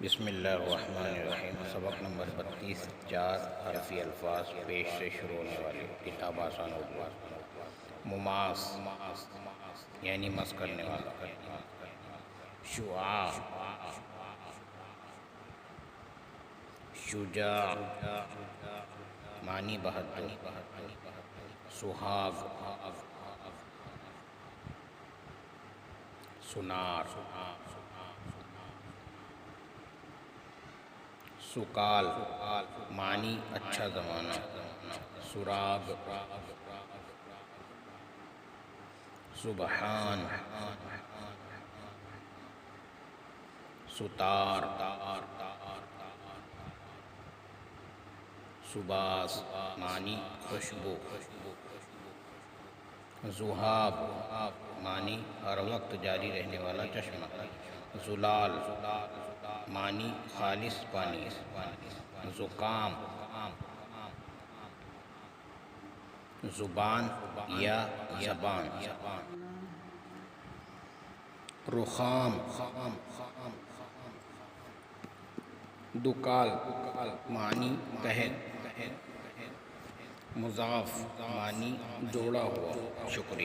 بسم اللہ الرحمن الرحیم۔ سبق نمبر 32 4 حرفی الفاظ پیش سے شروع ہونے والے کتاب آسان اردو۔ مماس یعنی مس کرنے والا۔ شعاع شجاع معنی بہادر۔ سہاگ سنار۔ سکال معنی اچھا زمانہ۔ سراغ سبحان۔ ستار سباس معنی خوشبو۔ ذہاب معنی ہر وقت جاری رہنے والا چشمہ۔ زلال معنی خالص پانی۔ زکام زبان یا زبان۔ رخام دکال معنی قحط۔ مضاف معنی جوڑا ہوا۔ شکریہ۔